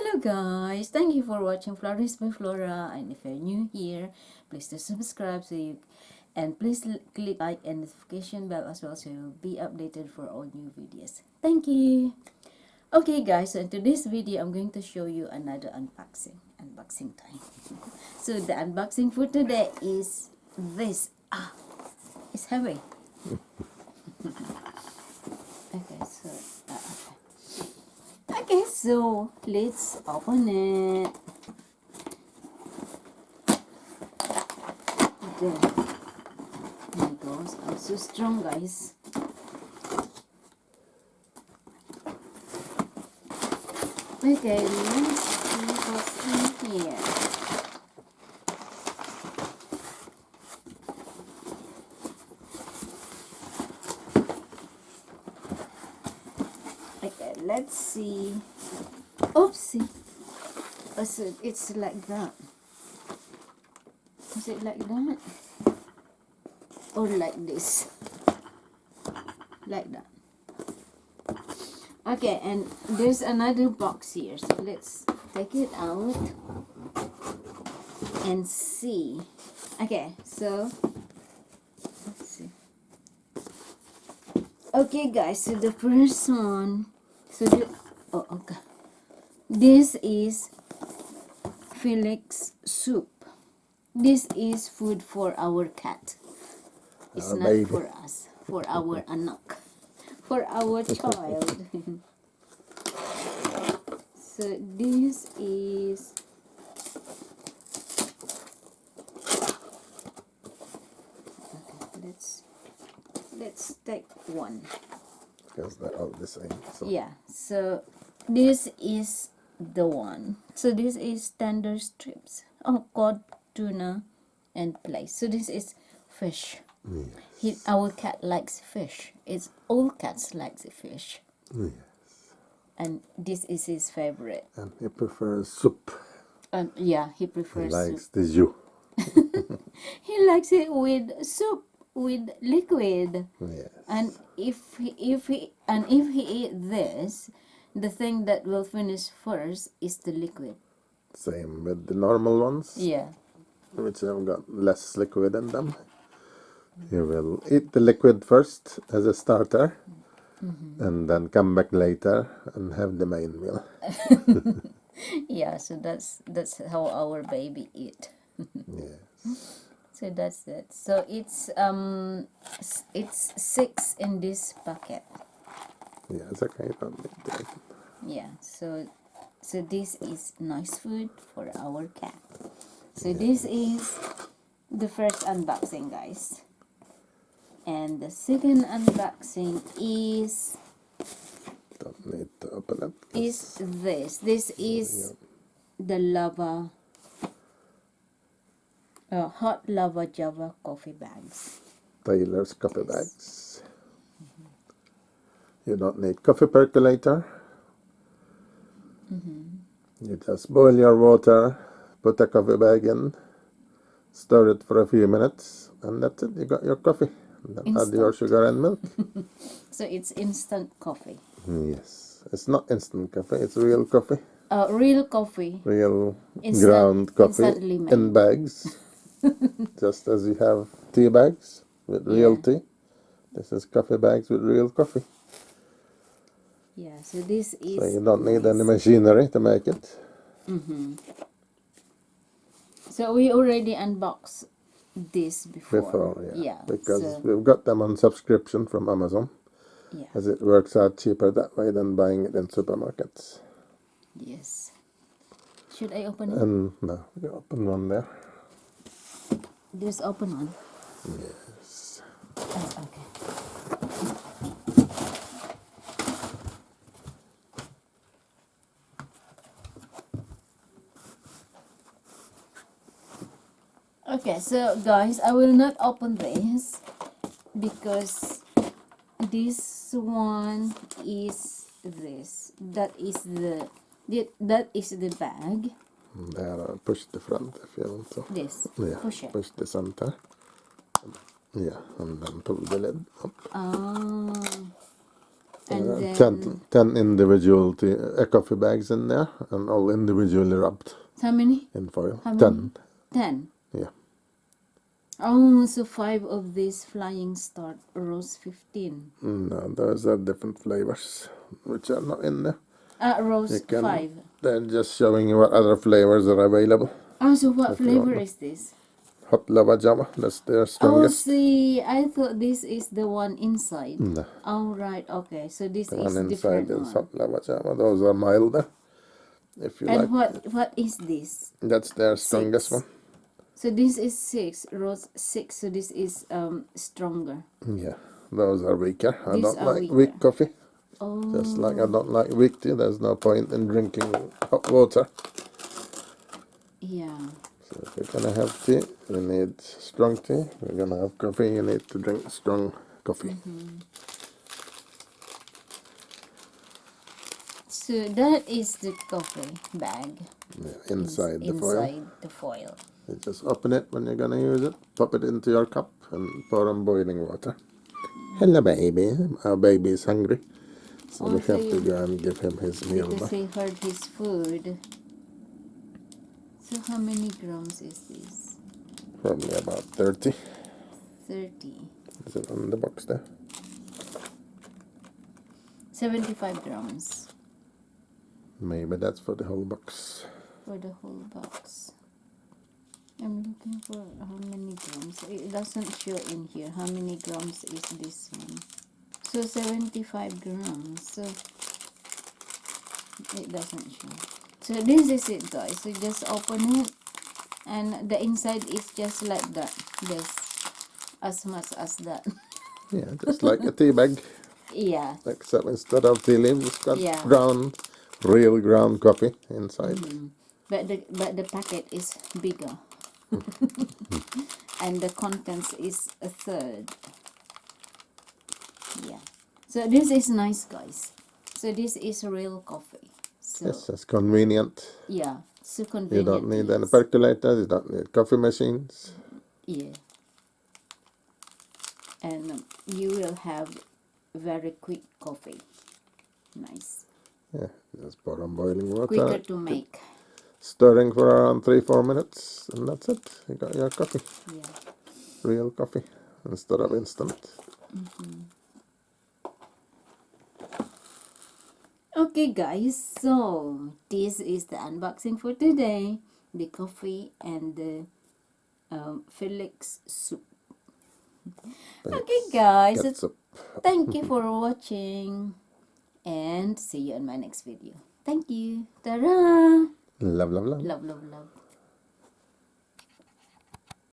Hello guys, thank you for watching Flourish by Flora, and if you're new here, please do subscribe and please click like and notification bell as well so you'll be updated for all new videos. Thank you. Okay guys, so in today's video I'm going to show you another unboxing time. So the unboxing for today is this. It's heavy. Okay, so let's open it. There. There it goes. I'm so strong, guys. Okay, let's see what's in here. Okay, let's see. Oopsie. Oh, so it's like that. Is it like that? Or like this? Like that. Okay, and there's another box here. So let's take it out and see. Okay, so let's see. Okay, guys, so the first one. So okay. This is Felix soup. This is food for our cat. It's not baby. For us, for our anak, for our child. So this is okay, let's take one. Because they're all the same. So. Yeah, so this is the one. So this is tender strips. Oh, cod, tuna, and plaice. So this is fish. Yes. Our cat likes fish. It's all cats likes fish. Yes. And this is his favorite. And he prefers soup. Yeah, he prefers he likes soup. the jus. He likes it with soup, with liquid. Yes. And if he eat this, the thing that will finish first is the liquid. Same with the normal ones. Yeah. Which have got less liquid in them. You will eat the liquid first as a starter, and then come back later and have the main meal. Yeah, so that's how our baby eat. Yes. So that's it. So it's 6 in this packet. Yeah, it's okay. Don't need that. Yeah. So this is nice food for our cat. So this is the first unboxing, guys. And the second unboxing is Don't need to open it. this. This is the lava, hot lava Java coffee bags. Taylor's coffee bags. You don't need coffee percolator. You just boil your water, put a coffee bag in, stir it for a few minutes, and that's it. You got your coffee. And then add your sugar and milk. So it's instant coffee. Yes. It's not instant coffee, it's real coffee. Real coffee. Real ground coffee in bags. Just as you have tea bags with real tea. This is coffee bags with real coffee. Yeah, so this is... So you don't need any machinery to make it. So we already unboxed this before. Yeah. Because we've got them on subscription from Amazon. Yeah. As it works out cheaper that way than buying it in supermarkets. Yes. Should I open it? No, you open one there. There's open one. Yes. Oh, okay. Okay, so guys, I will not open this because this one is this. That is the bag. There, push the front if you want to. This. Yeah, Push it. push the center. Yeah, and then pull the lid up. And then 10 individual coffee bags in there, and all individually wrapped how many? in foil. How 10. 10. Yeah. Oh, so 5 of these flying start rose 15. No, those are different flavors, which are not in there. Rose 5. They're just showing you what other flavors are available. Oh, so what If you want flavor them. is this? Hot lava java, that's their Oh, strongest. see, I thought this is the one inside. No, Oh, right, okay. So this the is one inside different is one. hot lava java. Those are milder, if you And like. what is this? That's their strongest 6. one. So this is 6, rose 6. So this is stronger. Yeah, those are weaker. I These don't are like weaker. weak coffee. Oh. Just like I don't like weak tea, there's no point in drinking hot water. Yeah. So if you're gonna have tea, you need strong tea. If you're gonna have coffee, you need to drink strong coffee. So that is the coffee bag Yeah, inside the foil. inside the foil. You just open it when you're gonna use it, pop it into your cup, and pour on boiling water. Hello, baby. Our baby is hungry, so we Also, have to go and give him his meal because now. he heard his food. So how many grams is this? Probably about 30. 30. Is it on the box there? 75 grams Maybe that's for the whole box. for the whole box. I'm looking for how many grams. It doesn't show in here. How many grams is this one? So 75 grams. So it doesn't show. So this is it, guys. So just open it, and the inside is just like that. Just as much as that. Yeah, just like a tea bag. Yeah. Except instead of tea leaves, it's got Yeah. real ground coffee inside. But the packet is bigger. And the contents is a third. Yeah. So this is nice, guys. So this is real coffee. So Yes, it's convenient. yeah, so You convenient. don't need to any use. percolators, you don't need coffee machines. Yeah. And you will have very quick coffee. Nice. Yeah, just pour on boiling water. Quicker to make. Stirring for around 3-4 minutes, and that's it. You got your coffee. Yeah. Real coffee instead of instant. Okay, guys. So this is the unboxing for today. The coffee and the Felix soup. Okay, guys. Gets up. Thank you for watching, and see you in my next video. Thank you. Ta-ra! Love, love, love. Love, love, love.